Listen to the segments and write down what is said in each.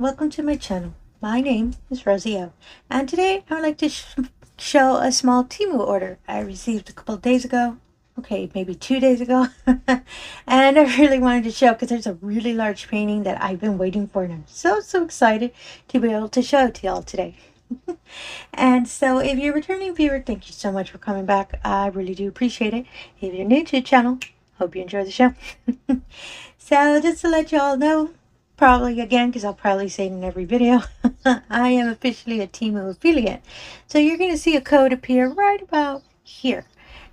welcome to my channel. My name is Rosy O, and today I would like to show a small TEMU order I received a couple of days ago. Okay, maybe 2 days ago. And I really wanted to show because there's a really large painting that I've been waiting for, and I'm so excited to be able to show it to y'all today. And so if you're a returning viewer, thank you so much for coming back. I really do appreciate it. If you're new to the channel, hope you enjoy the show. So just to let y'all know, probably again, because I'll probably say it in every video, I am officially a TEMU affiliate. So you're going to see a code appear right about here.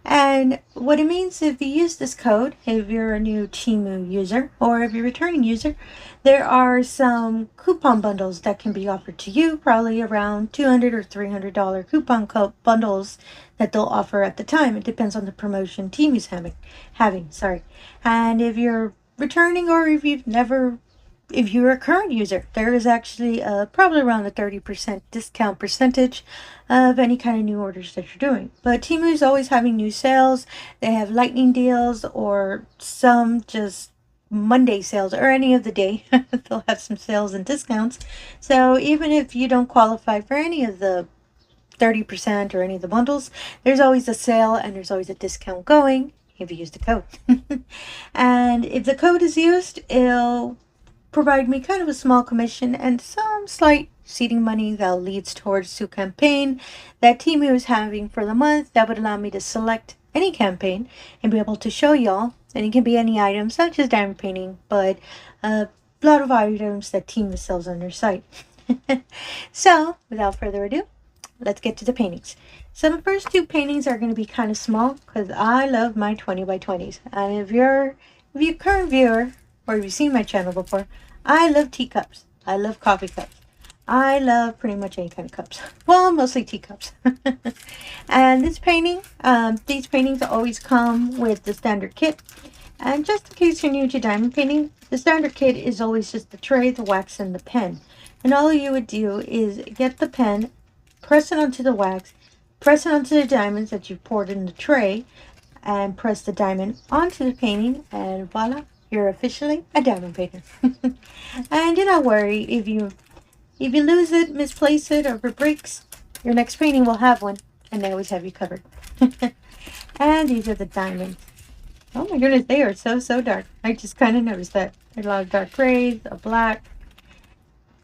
And what it means, if you use this code, if you're a new TEMU user or if you're a returning user, there are some coupon bundles that can be offered to you, probably around $200 or $300 coupon bundles that they'll offer at the time. It depends on the promotion TEMU's having. And if you're returning, or if you're a current user, there is actually probably around a 30% discount percentage of any kind of new orders that you're doing. But TEMU is always having new sales. They have lightning deals or some just Monday sales, or any of the day. They'll have some sales and discounts. So even if you don't qualify for any of the 30% or any of the bundles, there's always a sale and there's always a discount going if you use the code. And if the code is used, it'll provide me kind of a small commission and some slight seeding money that leads towards the campaign that TEMU is having for the month. That would allow me to select any campaign and be able to show y'all. And it can be any items, not just diamond painting, but a lot of items that TEMU sells on their site. So without further ado, let's get to the paintings. So the first two paintings are going to be kind of small because I love my 20 by 20s. And if you're a current viewer, or if you've seen my channel before, I love teacups. I love coffee cups. I love pretty much any kind of cups. Well, mostly teacups. And this painting, these paintings always come with the standard kit. And just in case you're new to diamond painting, the standard kit is always just the tray, the wax, and the pen. And all you would do is get the pen, press it onto the wax, press it onto the diamonds that you've poured in the tray, and press the diamond onto the painting, and voila, you're officially a diamond painter. And do not worry if you lose it, misplace it, or if it breaks, your next painting will have one, and they always have you covered. And these are the diamonds. Oh my goodness, they are so dark. I just kind of noticed that. There's a lot of dark grays, a black,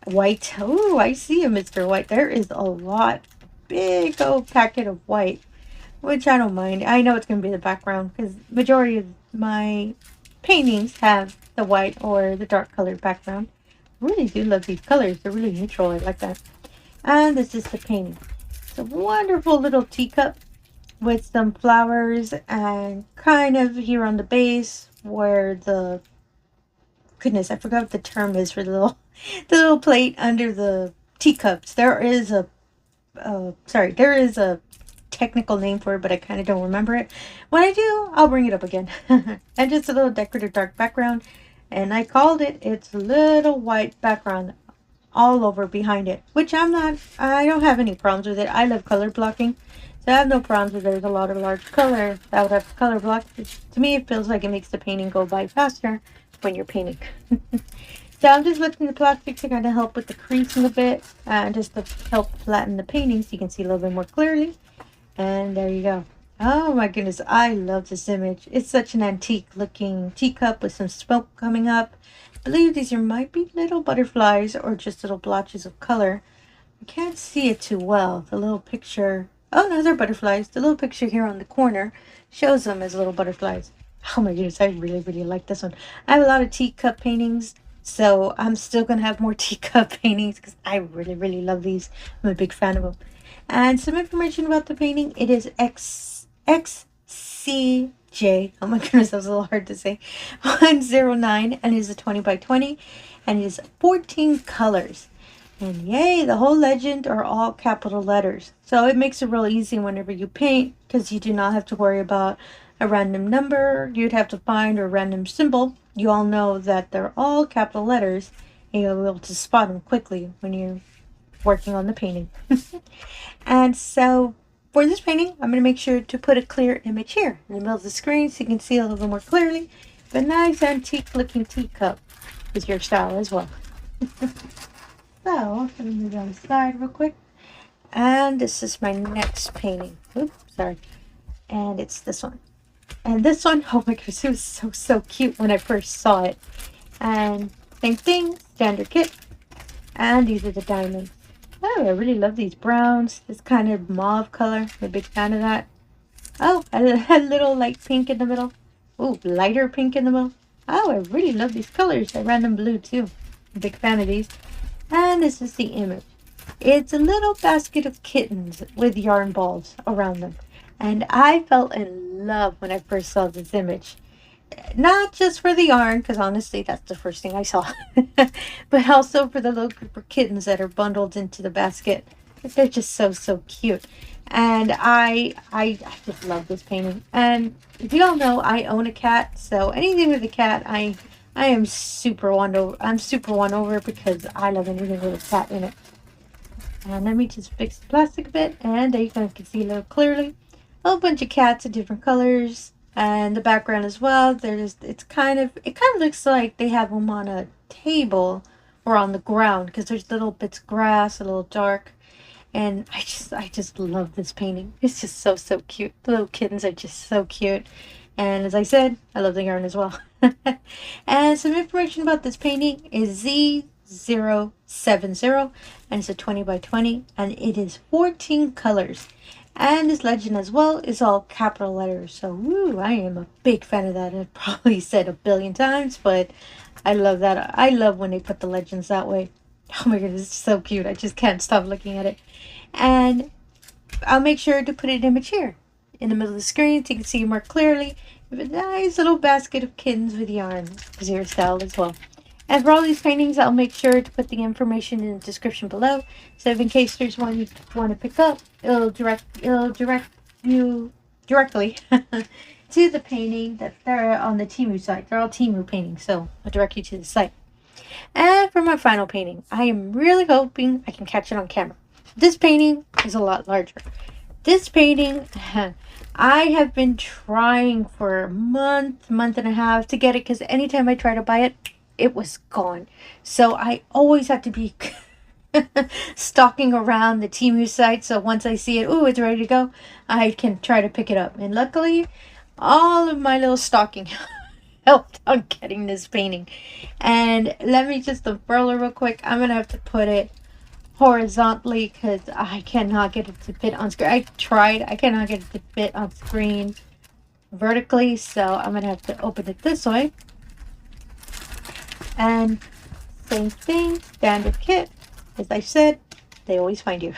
white. Oh, I see a Mr. White. There is a lot. Big old packet of white, which I don't mind. I know it's going to be the background because majority of my paintings have the white or the dark colored background. I really do love these colors. They're really neutral. I like that. And this is the painting. It's a wonderful little teacup with some flowers, and kind of here on the base where the, goodness, I forgot what the term is for the little plate under the teacups. There is a technical name for it, but I kind of don't remember it. When I do, I'll bring it up again. And just a little decorative dark background, and I called it, it's a little white background all over behind it, which I don't have any problems with it. I love color blocking, so I have no problems with there's a lot of large color that would have color block. To me, it feels like it makes the painting go by faster when you're painting. So I'm just lifting the plastic to kind of help with the creasing a bit, and just to help flatten the painting so you can see a little bit more clearly. And there you go. Oh my goodness, I love this image. It's such an antique looking teacup with some smoke coming up. I believe these might be little butterflies or just little blotches of color. I can't see it too well. The little picture, oh no, they're butterflies. The little picture here on the corner shows them as little butterflies. Oh my goodness, I really like this one. I have a lot of teacup paintings, so I'm still going to have more teacup paintings because I really love these. I'm a big fan of them. And some information about the painting. It is XCJ. Oh my goodness, that was a little hard to say. 109, and it is a 20 by 20, and it is 14 colors. And yay, the whole legend are all capital letters. So it makes it real easy whenever you paint, because you do not have to worry about a random number you'd have to find, or a random symbol. You all know that they're all capital letters, and you'll be able to spot them quickly when you're working on the painting. And so for this painting, I'm going to make sure to put a clear image here in the middle of the screen so you can see a little bit more clearly. But nice antique looking teacup is your style as well. So, let me move on the side real quick. And this is my next painting. Oops, sorry. And it's this one. And this one, oh my goodness, it was so cute when I first saw it. And same thing, standard kit. And these are the diamonds. Oh, I really love these browns. This kind of mauve color. I'm a big fan of that. Oh, a little light pink in the middle. Oh, lighter pink in the middle. Oh, I really love these colors. I ran them blue too. I'm a big fan of these. And this is the image. It's a little basket of kittens with yarn balls around them. And I fell in love when I first saw this image. Not just for the yarn, because honestly, that's the first thing I saw. But also for the little group of kittens that are bundled into the basket. They're just so cute. And I just love this painting. And if you don't know, I own a cat. So anything with a cat, I am super won over. I'm super won over because I love anything with a cat in it. And let me just fix the plastic a bit. And there you guys can see a little clearly. A whole bunch of cats in different colors. And the background as well. It kind of looks like they have them on a table or on the ground. Because there's little bits of grass, a little dark. And I just love this painting. It's just so cute. The little kittens are just so cute. And as I said, I love the yarn as well. And some information about this painting is Z070. And it's a 20 by 20. And it is 14 colors. And this legend as well is all capital letters. So, woo, I am a big fan of that. I've probably said a billion times. But I love that. I love when they put the legends that way. Oh my goodness, it's so cute. I just can't stop looking at it. And I'll make sure to put an image here in the middle of the screen so you can see more clearly. A nice little basket of kittens with yarn, zero style as well. And for all these paintings, I'll make sure to put the information in the description below. So if in case there's one you want to pick up, it'll direct you directly to the painting that they're on the TEMU site. They're all TEMU paintings, so I'll direct you to the site. And for my final painting, I am really hoping I can catch it on camera. This painting is a lot larger. This painting, I have been trying for a month and a half to get it because anytime I try to buy it, it was gone. So I always have to be stalking around the TEMU site. So once I see it, ooh, it's ready to go, I can try to pick it up. And luckily, all of my little stalking helped on getting this painting. And let me just unfurl it real quick. I'm gonna have to put it horizontally because I cannot get it to fit on screen. I tried, I cannot get it to fit on screen vertically, so I'm gonna have to open it this way. And same thing, standard kit. As I said, they always find you.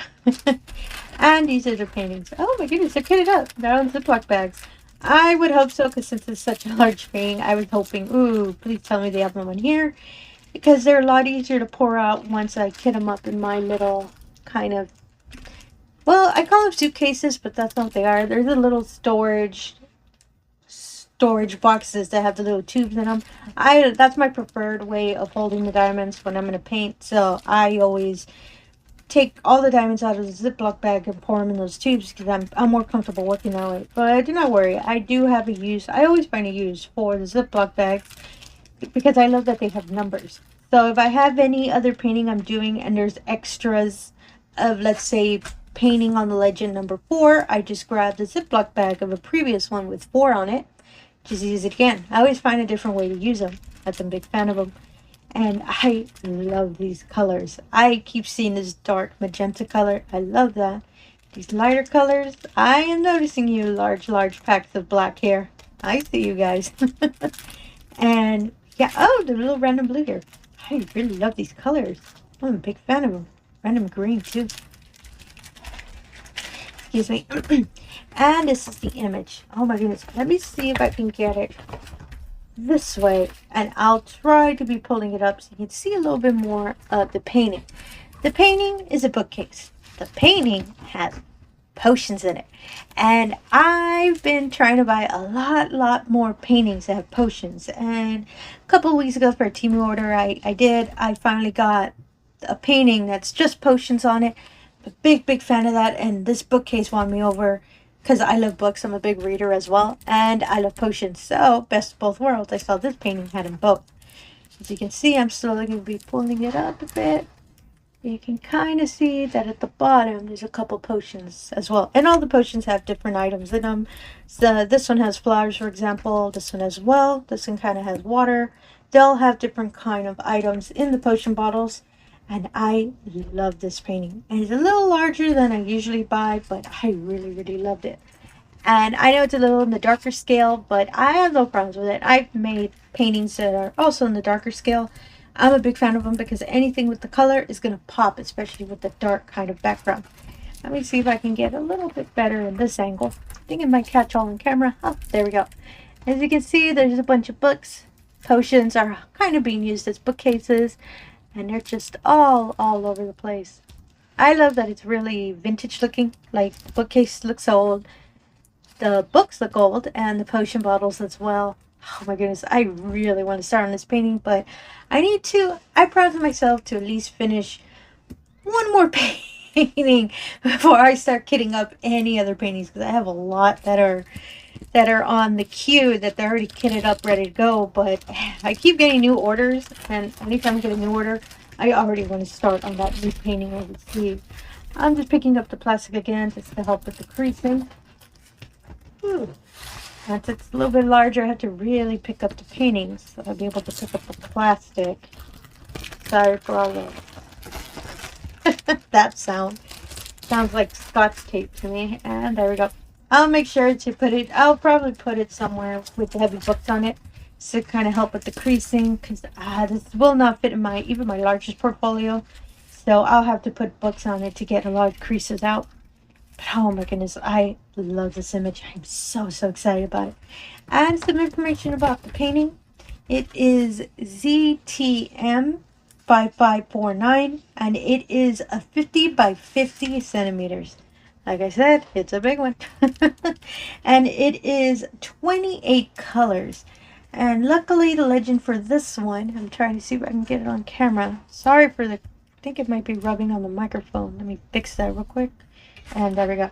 And these are the paintings. Oh my goodness, they're kitted up. They're on Ziploc bags. I would hope so, because since it's such a large painting, I was hoping, ooh, please tell me they have them on here. Because they're a lot easier to pour out once I kit them up in my little kind of, well, I call them suitcases, but that's not what they are. They're the little storage boxes that have the little tubes in them. That's my preferred way of holding the diamonds when I'm going to paint. So I always take all the diamonds out of the Ziploc bag and pour them in those tubes because I'm more comfortable working that way. But do not worry, I do have a use. I always find a use for the Ziploc bags because I love that they have numbers. So if I have any other painting I'm doing and there's extras of, let's say, painting on the legend number 4, I just grab the Ziploc bag of a previous one with 4 on it. Just use it again. I always find a different way to use them. I'm a big fan of them. And I love these colors. I keep seeing this dark magenta color. I love that. These lighter colors. I am noticing you large packs of black hair. I see you guys. And yeah, oh, the little random blue here. I really love these colors. I'm a big fan of them. Random green too. Excuse me. And this is the image. Oh my goodness. Let me see if I can get it this way. And I'll try to be pulling it up so you can see a little bit more of the painting. The painting is a bookcase. The painting has potions in it. And I've been trying to buy a lot more paintings that have potions. And a couple of weeks ago for a TEMU order I finally got a painting that's just potions on it. A big fan of that. And this bookcase won me over because I love books. I'm a big reader as well. And I love potions. So best of both worlds. I saw this painting had them both. As you can see, I'm slowly going to be pulling it up a bit. you can kind of see that at the bottom there's a couple potions as well, and all the potions have different items in them. So this one has flowers, for example. This one as well. This one kind of has water. They'll have different kind of items in the potion bottles, and I love this painting. And it's a little larger than I usually buy, but I really loved it. And I know it's a little in the darker scale, but I have no problems with it. I've made paintings that are also in the darker scale. I'm a big fan of them because anything with the color is going to pop, especially with the dark kind of background. Let me see if I can get a little bit better in this angle. I think it might catch all on camera. Oh, there we go. As you can see, there's a bunch of books. Potions are kind of being used as bookcases, and they're just all over the place. I love that it's really vintage looking. Like, the bookcase looks old, the books look old, and the potion bottles as well. Oh my goodness, I really want to start on this painting, but I promised myself to at least finish one more painting before I start kitting up any other paintings, because I have a lot that are on the queue that they're already kitted up, ready to go, but I keep getting new orders, and anytime I get a new order, I already want to start on that new painting over the sleeve. I'm just picking up the plastic again just to help with the creasing. Once it's a little bit larger, I have to really pick up the paintings so I'll be able to pick up the plastic. Sorry for all that sound. Sounds like Scotch tape to me. And there we go. I'll make sure to I'll probably put it somewhere with the heavy books on it to kind of help with the creasing, because this will not fit in even my largest portfolio. So I'll have to put books on it to get a lot of creases out. But oh my goodness, I love this image. I'm so excited about it. And some information about the painting. It is ZTM5549, and it is a 50 by 50 centimeters. Like I said, it's a big one. And it is 28 colors. And luckily, the legend for this one, I'm trying to see if I can get it on camera. Sorry for I think it might be rubbing on the microphone. Let me fix that real quick. And there we go.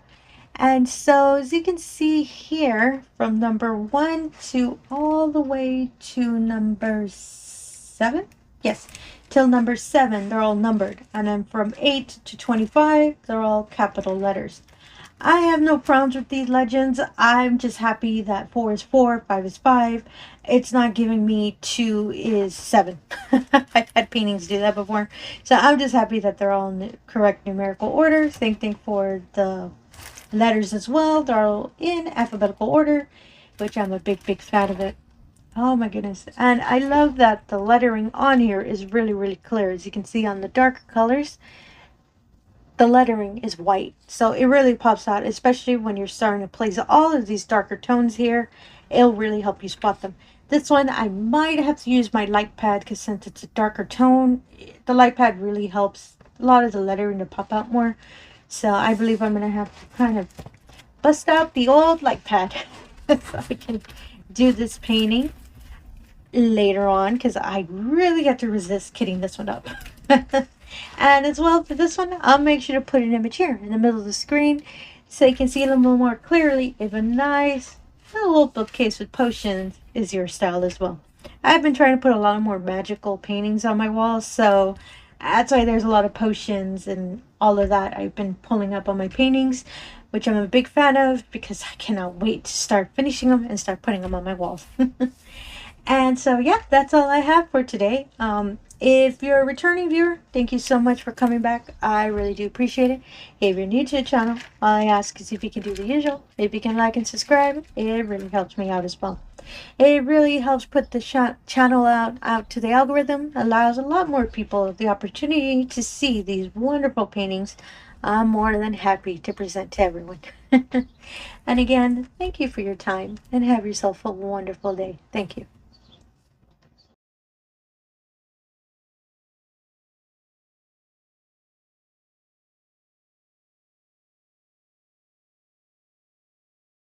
And so, as you can see here, from number 1 to all the way to number 7, yes, till number 7, they're all numbered. And then from 8 to 25, they're all capital letters. I have no problems with these legends. I'm just happy that 4 is 4, 5 is 5. It's not giving me 2 is 7. I've had paintings do that before. So I'm just happy that they're all in the correct numerical order. Same thing for the letters as well. They're all in alphabetical order, which I'm a big fan of it. Oh my goodness. And I love that the lettering on here is really clear. As you can see on the darker colors, the lettering is white, so it really pops out, especially when you're starting to place all of these darker tones here. It'll really help you spot them. This one, I might have to use my light pad, because since it's a darker tone, the light pad really helps a lot of the lettering to pop out more. So I believe I'm going to have to kind of bust out the old light pad so I can do this painting later on, because I really have to resist kitting this one up. And as well, for this one, I'll make sure to put an image here in the middle of the screen so you can see a little more clearly if a nice little bookcase with potions is your style as well. I've been trying to put a lot more magical paintings on my walls, so that's why there's a lot of potions and all of that I've been pulling up on my paintings, which I'm a big fan of because I cannot wait to start finishing them and start putting them on my walls. And so, yeah, that's all I have for today. If you're a returning viewer, thank you so much for coming back. I really do appreciate it. If you're new to the channel, all I ask is if you can do the usual. If you can like and subscribe, it really helps me out as well. It really helps put the channel out to the algorithm, allows a lot more people the opportunity to see these wonderful paintings. I'm more than happy to present to everyone. And again, thank you for your time, and have yourself a wonderful day. Thank you.